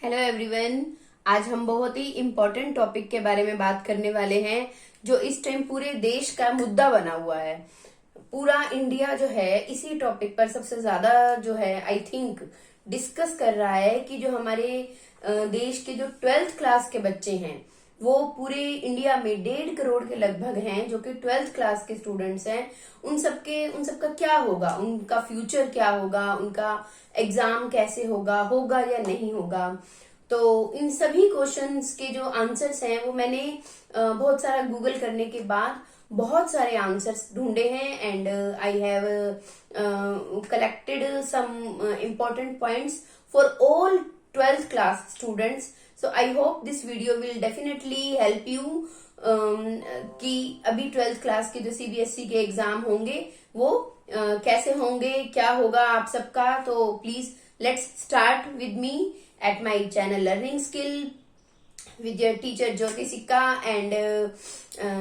Hello everyone. आज हम बहुत ही इम्पोर्टेंट टॉपिक के बारे में बात करने वाले हैं जो इस टाइम पूरे देश का मुद्दा बना हुआ है। पूरा इंडिया जो है इसी टॉपिक पर सबसे ज्यादा जो है आई थिंक डिस्कस कर रहा है कि जो हमारे देश के जो 12th क्लास के बच्चे हैं वो पूरे इंडिया में 1.5 करोड़ के लगभग हैं जो कि 12th क्लास के स्टूडेंट्स हैं। उन सबका क्या होगा, उनका फ्यूचर क्या होगा, उनका एग्जाम कैसे होगा या नहीं होगा। तो इन सभी क्वेश्चंस के जो आंसर्स हैं वो मैंने बहुत सारा गूगल करने के बाद बहुत सारे आंसर्स ढूंढे हैं and I have collected some important points for all 12th class students. So I hope this video will definitely help you कि अभी 12th क्लास के जो सीबीएसई के एग्जाम होंगे वो कैसे होंगे, क्या होगा आप सबका। तो please let's start with me at my channel learning skill with your teacher Jyoti Sikka and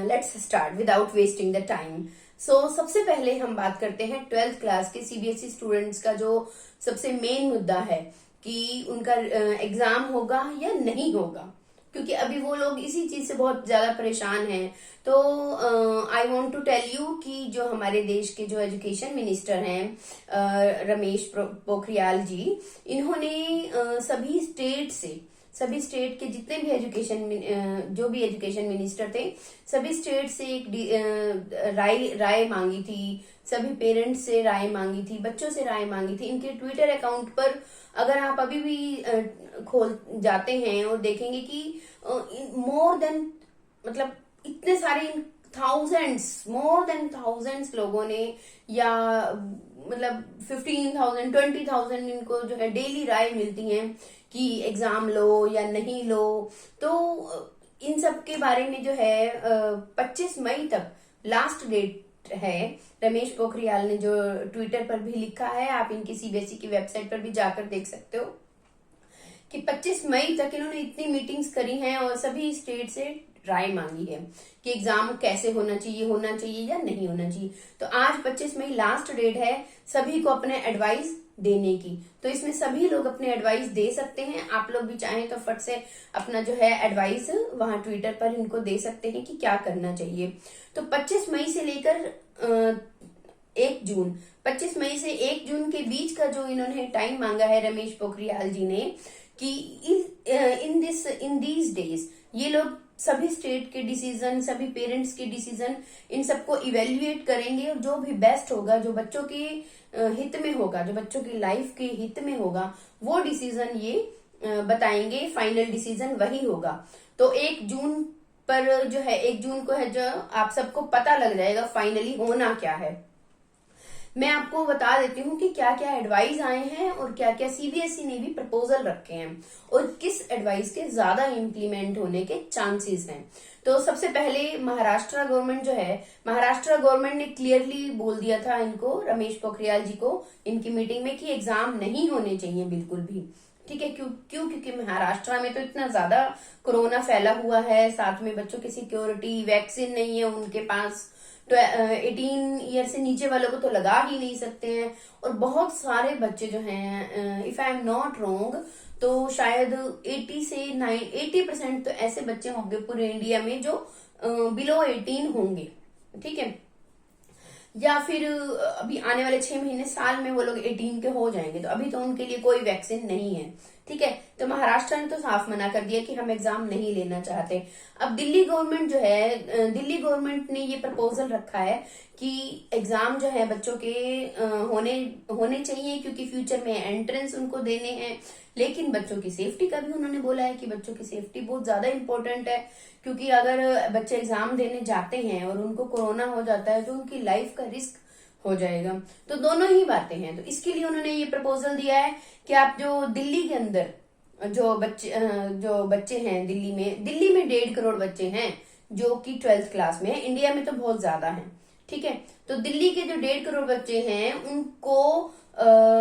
let's start without wasting the time. So सबसे पहले हम बात करते हैं 12th क्लास के सीबीएसई स्टूडेंट्स का जो सबसे मेन मुद्दा है कि उनका एग्जाम होगा या नहीं होगा, क्योंकि अभी वो लोग इसी चीज से बहुत ज्यादा परेशान हैं। तो I want to tell you कि जो हमारे देश के जो एजुकेशन मिनिस्टर हैं रमेश पोखरियाल जी, इन्होंने सभी स्टेट के जितने भी जो भी एजुकेशन मिनिस्टर थे सभी स्टेट से एक राय मांगी थी, सभी पेरेंट्स से राय मांगी थी, बच्चों से राय मांगी थी। इनके ट्विटर अकाउंट पर अगर आप अभी भी खोल जाते हैं और देखेंगे कि मोर देन मतलब इतने सारे मोर देन थाउजेंड्स लोगों ने या मतलब 15,000 20,000 इनको जो है डेली राय मिलती हैं कि एग्जाम लो या नहीं लो। तो इन सब के बारे में जो है 25 मई तक लास्ट डेट है। रमेश पोखरियाल ने जो ट्विटर पर भी लिखा है, आप इनकी सीबीएसई की वेबसाइट पर भी जाकर देख सकते हो कि 25 मई तक इन्होंने इतनी मीटिंग्स करी हैं और सभी स्टेट से राय मांगी है कि एग्जाम कैसे होना चाहिए या नहीं होना चाहिए। तो आज 25 मई लास्ट डेट है सभी को अपने एडवाइस देने की। तो इसमें सभी लोग अपने एडवाइस दे सकते हैं। आप लोग भी चाहें तो फट से अपना जो है एडवाइस वहां ट्विटर पर इनको दे सकते हैं कि क्या करना चाहिए। तो 25 मई से लेकर 25 मई से 1 जून के बीच का जो इन्होंने टाइम मांगा है रमेश पोखरियाल जी ने कि इन दीज डेज ये लोग सभी स्टेट के डिसीजन, सभी पेरेंट्स के डिसीजन, इन सबको इवेल्युएट करेंगे और जो भी बेस्ट होगा, जो बच्चों के हित में होगा, जो बच्चों की लाइफ के हित में होगा, वो डिसीजन ये बताएंगे। फाइनल डिसीजन वही होगा। तो 1 जून पर जो है 1 जून को है जो आप सबको पता लग जाएगा फाइनली होना क्या है। मैं आपको बता देती हूँ कि क्या क्या एडवाइस आए हैं और क्या क्या सीबीएसई ने भी प्रपोजल रखे हैं और किस एडवाइस के ज्यादा इम्प्लीमेंट होने के चांसेस हैं। तो सबसे पहले महाराष्ट्र गवर्नमेंट ने क्लियरली बोल दिया था इनको, रमेश पोखरियाल जी को, इनकी मीटिंग में कि एग्जाम नहीं होने चाहिए बिल्कुल भी। ठीक है, क्योंकि महाराष्ट्र में तो इतना ज्यादा कोरोना फैला हुआ है, साथ में बच्चों की सिक्योरिटी, वैक्सीन नहीं है उनके पास, तो 18 ईयर से नीचे वालों को तो लगा ही नहीं सकते हैं। और बहुत सारे बच्चे जो हैं, if I am not wrong, तो शायद 80% तो ऐसे बच्चे होंगे पूरे इंडिया में जो बिलो 18 होंगे। ठीक है, या फिर अभी आने वाले 6 महीने साल में वो लोग 18 के हो जाएंगे। तो अभी तो उनके लिए कोई वैक्सीन नहीं है। ठीक है, तो महाराष्ट्र ने तो साफ मना कर दिया कि हम एग्जाम नहीं लेना चाहते। अब दिल्ली गवर्नमेंट ने ये प्रपोजल रखा है कि एग्जाम जो है बच्चों के होने चाहिए, क्योंकि फ्यूचर में एंट्रेंस उनको देने हैं। लेकिन बच्चों की सेफ्टी का भी उन्होंने बोला है कि बच्चों की सेफ्टी बहुत ज्यादा इंपॉर्टेंट है, क्योंकि अगर बच्चे एग्जाम देने जाते हैं और उनको कोरोना हो जाता है तो उनकी लाइफ का रिस्क हो जाएगा। तो दोनों ही बातें हैं। तो इसके लिए उन्होंने ये प्रपोजल दिया है कि आप जो दिल्ली के अंदर जो बच्चे हैं, दिल्ली में 1.5 करोड़ बच्चे हैं जो कि 12th क्लास में है। इंडिया में तो बहुत ज्यादा है। ठीक है, तो दिल्ली के जो 1.5 करोड़ बच्चे हैं उनको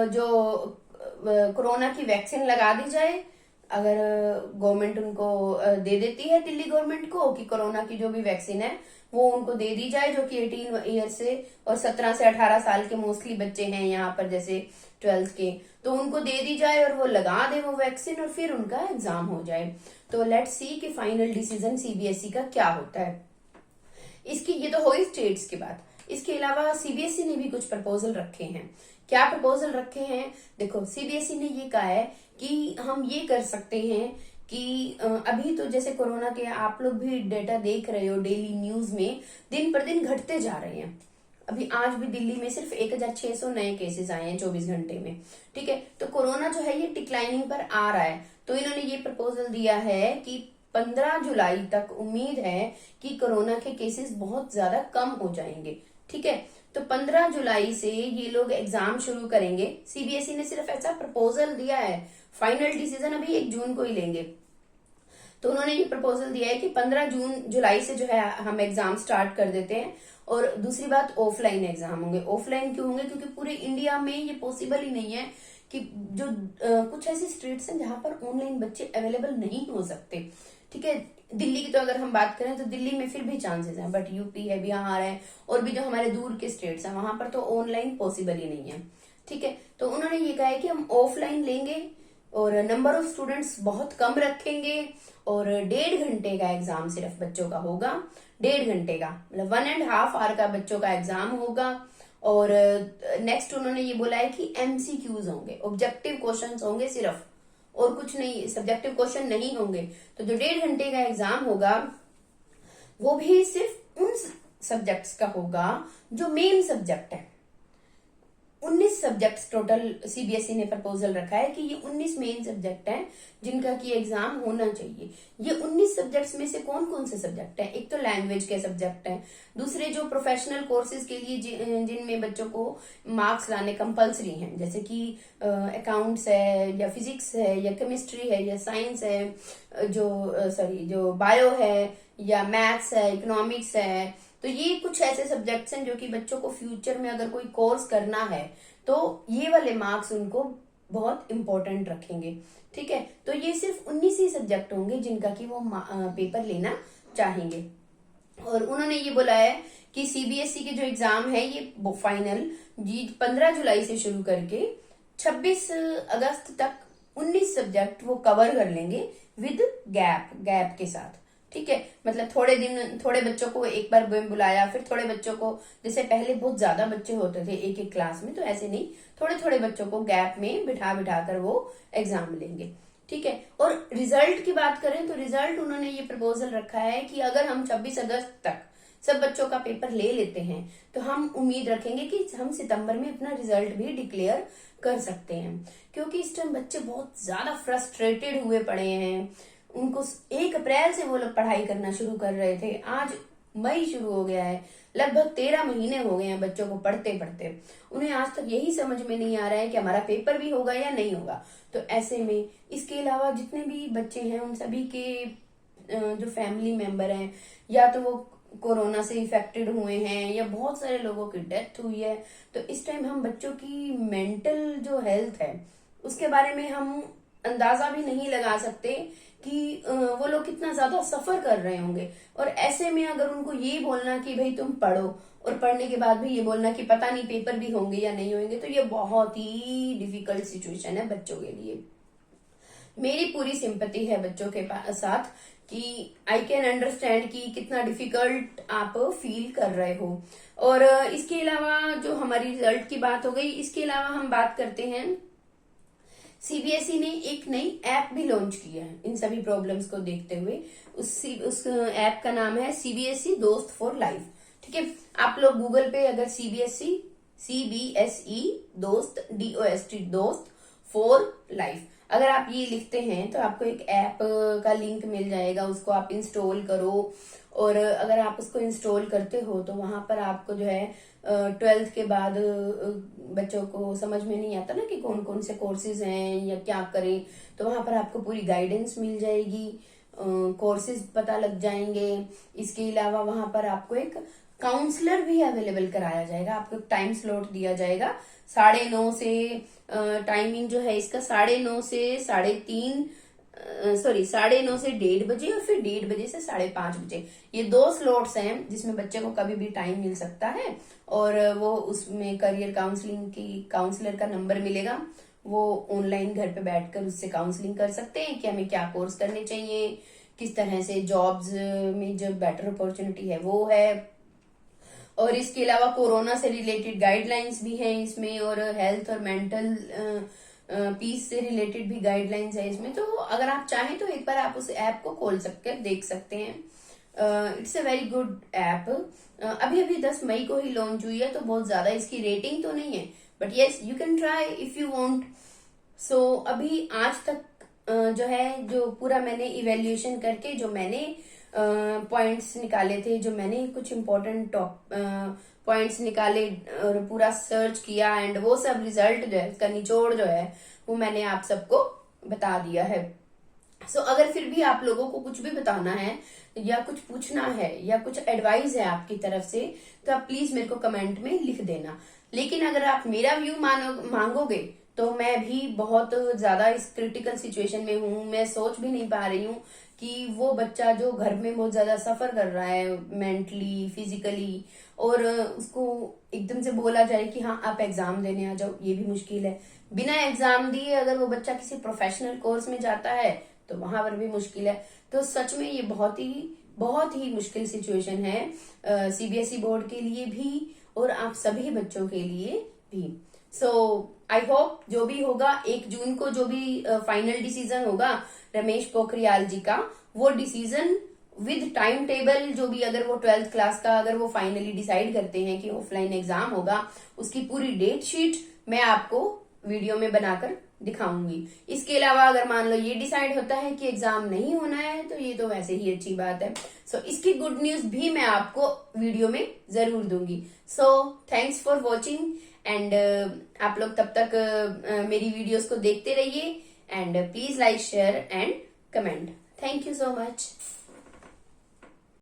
जो कोरोना की वैक्सीन लगा दी जाए। अगर गवर्नमेंट उनको दे देती है, दिल्ली गवर्नमेंट को, कि कोरोना की जो भी वैक्सीन है वो उनको दे दी जाए, जो कि 18 ईयर से और 17 से 18 साल के मोस्टली बच्चे हैं यहाँ पर जैसे 12th के। तो उनको दे दी जाए और वो लगा दे वो वैक्सीन और फिर उनका एग्जाम हो जाए। तो लेट्स सी कि फाइनल डिसीजन सीबीएसई का क्या होता है। इसकी ये तो हो ही स्टेट्स की बात। इसके अलावा सीबीएसई ने भी कुछ प्रपोजल रखे हैं। क्या प्रपोजल रखे हैं? देखो, सीबीएसई ने ये कहा है कि हम ये कर सकते हैं कि अभी तो जैसे कोरोना के आप लोग भी डेटा देख रहे हो, डेली न्यूज में दिन पर दिन घटते जा रहे हैं। अभी आज भी दिल्ली में सिर्फ 1600 नए केसेस आए हैं 24 घंटे में। ठीक है, तो कोरोना जो है ये डिक्लाइनिंग पर आ रहा है। तो इन्होंने ये प्रपोजल दिया है कि 15 जुलाई तक उम्मीद है कि कोरोना के केसेस बहुत ज्यादा कम हो जाएंगे। ठीक है, तो 15 जुलाई से ये लोग एग्जाम शुरू करेंगे। सीबीएसई ने सिर्फ ऐसा प्रपोजल दिया है, फाइनल डिसीजन अभी 1 जून को ही लेंगे। तो उन्होंने ये प्रपोजल दिया है कि 15 जुलाई से जो है हम एग्जाम स्टार्ट कर देते हैं। और दूसरी बात, ऑफलाइन एग्जाम होंगे। ऑफलाइन क्यों होंगे? क्योंकि पूरे इंडिया में ये पॉसिबल ही नहीं है कि जो कुछ ऐसी स्टेट्स हैं जहां पर ऑनलाइन बच्चे अवेलेबल नहीं हो सकते। ठीक है, दिल्ली की तो अगर हम बात करें तो दिल्ली में फिर भी चांसेस हैं, बट यूपी है, बिहार है और भी जो हमारे दूर के स्टेट्स हैं वहां पर तो ऑनलाइन पॉसिबल ही नहीं है। ठीक है, तो उन्होंने ये कहा है कि हम ऑफलाइन लेंगे और नंबर ऑफ स्टूडेंट्स बहुत कम रखेंगे और 1.5 घंटे का एग्जाम सिर्फ बच्चों का होगा। 1.5 घंटे का मतलब 1.5 आवर का बच्चों का एग्जाम होगा। और नेक्स्ट उन्होंने ये बोला है कि एमसीक्यूज होंगे, ऑब्जेक्टिव क्वेश्चंस होंगे सिर्फ, और कुछ नहीं, सब्जेक्टिव क्वेश्चन नहीं होंगे। तो जो 1.5 घंटे का एग्जाम होगा वो भी सिर्फ उन सब्जेक्ट्स का होगा जो मेन सब्जेक्ट है। 19 सब्जेक्ट्स टोटल सीबीएसई ने प्रपोजल रखा है कि ये 19 मेन सब्जेक्ट हैं जिनका की एग्जाम होना चाहिए। ये 19 सब्जेक्ट्स में से कौन कौन से सब्जेक्ट हैं? एक तो लैंग्वेज के सब्जेक्ट हैं, दूसरे जो प्रोफेशनल कोर्सेज के लिए जिनमें बच्चों को मार्क्स लाने कंपलसरी हैं, जैसे कि अकाउंट्स है या फिजिक्स है या केमिस्ट्री है या साइंस है, जो बायो है या मैथ्स है, इकोनॉमिक्स है। तो ये कुछ ऐसे सब्जेक्ट्स हैं जो कि बच्चों को फ्यूचर में अगर कोई कोर्स करना है तो ये वाले मार्क्स उनको बहुत इंपॉर्टेंट रखेंगे। ठीक है, तो ये सिर्फ 19 ही सब्जेक्ट होंगे जिनका कि वो पेपर लेना चाहेंगे। और उन्होंने ये बोला है कि सीबीएसई के जो एग्जाम है ये फाइनल 15 जुलाई से शुरू करके 26 अगस्त तक 19 सब्जेक्ट वो कवर कर लेंगे विद गैप के साथ। ठीक है, मतलब थोड़े बच्चों को एक बार बुलाया, फिर थोड़े बच्चों को, जैसे पहले बहुत ज्यादा बच्चे होते थे एक क्लास में, तो ऐसे नहीं, थोड़े बच्चों को गैप में बिठा कर वो एग्जाम लेंगे। ठीक है, और रिजल्ट की बात करें तो रिजल्ट उन्होंने ये प्रपोजल रखा है कि अगर हम 26 अगस्त तक सब बच्चों का पेपर ले लेते हैं तो हम उम्मीद रखेंगे कि हम सितंबर में अपना रिजल्ट भी डिक्लेयर कर सकते हैं। क्योंकि इस टाइम बच्चे बहुत ज्यादा फ्रस्ट्रेटेड हुए पड़े हैं। उनको 1 अप्रैल से वो लोग पढ़ाई करना शुरू कर रहे थे, आज मई शुरू हो गया है, लगभग 13 महीने हो गए हैं बच्चों को पढ़ते पढ़ते। उन्हें आज तक यही समझ में नहीं आ रहा है कि हमारा पेपर भी होगा या नहीं होगा। तो ऐसे में इसके अलावा जितने भी बच्चे हैं उन सभी के जो फैमिली मेंबर हैं या तो वो कोरोना से इफेक्टेड हुए हैं या बहुत सारे लोगों की डेथ हुई है। तो इस टाइम हम बच्चों की मेंटल जो हेल्थ है उसके बारे में हम अंदाजा भी नहीं लगा सकते कि वो लोग कितना ज्यादा सफर कर रहे होंगे। और ऐसे में अगर उनको ये बोलना कि भाई तुम पढ़ो और पढ़ने के बाद भी ये बोलना कि पता नहीं पेपर भी होंगे या नहीं होंगे, तो ये बहुत ही डिफिकल्ट सिचुएशन है बच्चों के लिए। मेरी पूरी सिंपैथी है बच्चों के साथ कि आई कैन अंडरस्टैंड कि कितना डिफिकल्ट आप फील कर रहे हो। और इसके अलावा जो हमारी रिजल्ट की बात हो गई, इसके अलावा हम बात करते हैं, सीबीएसई ने एक नई ऐप भी लॉन्च किया है इन सभी प्रॉब्लम्स को देखते हुए। उस ऐप का नाम है सीबीएसई दोस्त फॉर लाइफ। ठीक है, आप लोग गूगल पे अगर सीबीएसई दोस्त DOST दोस्त फॉर लाइफ अगर आप ये लिखते हैं तो आपको एक ऐप का लिंक मिल जाएगा, उसको आप इंस्टॉल करो। और अगर आप उसको इंस्टॉल करते हो तो वहां पर आपको जो है 12th के बाद बच्चों को समझ में नहीं आता ना कि कौन कौन से कोर्सेज हैं या क्या करें, तो वहां पर आपको पूरी गाइडेंस मिल जाएगी, कोर्सेज पता लग जाएंगे। इसके अलावा वहां पर आपको एक काउंसलर भी अवेलेबल कराया जाएगा, आपको टाइम स्लॉट दिया जाएगा 9:30 से टाइमिंग जो है इसका 9:30 से 9:30 से 1:30 बजे और फिर 1:30 बजे से 5:30 बजे। ये 2 स्लॉट्स हैं जिसमें बच्चे को कभी भी टाइम मिल सकता है। और वो उसमें करियर काउंसलिंग की काउंसलर का नंबर मिलेगा वो ऑनलाइन घर पे बैठकर उससे काउंसलिंग कर सकते हैं कि हमें क्या कोर्स करने चाहिए, किस तरह से जॉब्स में जो बेटर अपॉर्चुनिटी है वो है। और इसके अलावा कोरोना से रिलेटेड गाइडलाइंस भी हैं इसमें, और हेल्थ और मेंटल पीस से रिलेटेड भी गाइडलाइंस है इसमें। तो अगर आप चाहें तो एक बार आप उस ऐप को खोल सकते हैं, देख सकते हैं। It's a very good app. अभी अभी 10 मई को ही लॉन्च हुई है, तो बहुत ज्यादा इसकी रेटिंग तो नहीं है, but yes you can try if you want. So अभी आज तक जो है, जो पूरा मैंने इवेल्युएशन करके जो मैंने पॉइंट्स निकाले थे, जो मैंने कुछ इम्पोर्टेंट पॉइंट्स निकाले और पूरा सर्च किया, एंड वो सब रिजल्ट जो है, उसका निचोड़ जो है वो मैंने आप सबको बता दिया है। सो अगर फिर भी आप लोगों को कुछ भी बताना है या कुछ पूछना है या कुछ एडवाइस है आपकी तरफ से, तो आप प्लीज मेरे को कमेंट में लिख देना। लेकिन अगर आप मेरा व्यू मांगोगे तो मैं भी बहुत ज्यादा इस क्रिटिकल सिचुएशन में हूँ। मैं सोच भी नहीं पा रही हूँ कि वो बच्चा जो घर में बहुत ज्यादा सफर कर रहा है मेंटली, फिजिकली, और उसको एकदम से बोला जाए कि हाँ आप एग्जाम देने आ जाओ, ये भी मुश्किल है। बिना एग्जाम दिए अगर वो बच्चा किसी प्रोफेशनल कोर्स में जाता है तो वहां पर भी मुश्किल है। तो सच में ये बहुत ही मुश्किल सिचुएशन है सीबीएसई बोर्ड के लिए भी और आप सभी बच्चों के लिए भी। सो आई होप जो भी होगा 1 जून को जो भी फाइनल डिसीजन होगा रमेश पोखरियाल जी का, वो डिसीजन विद टाइम टेबल, जो भी अगर वो 12th क्लास का अगर वो फाइनली डिसाइड करते हैं कि ऑफलाइन एग्जाम होगा, उसकी पूरी डेट शीट मैं आपको वीडियो में बनाकर दिखाऊंगी। इसके अलावा अगर मान लो ये डिसाइड होता है कि एग्जाम नहीं होना है, तो ये तो वैसे ही अच्छी बात है। सो इसकी गुड न्यूज भी मैं आपको वीडियो में जरूर दूंगी। So thanks for watching, and आप लोग तब तक मेरी वीडियोस को देखते रहिए, and please like, share and comment. Thank you so much.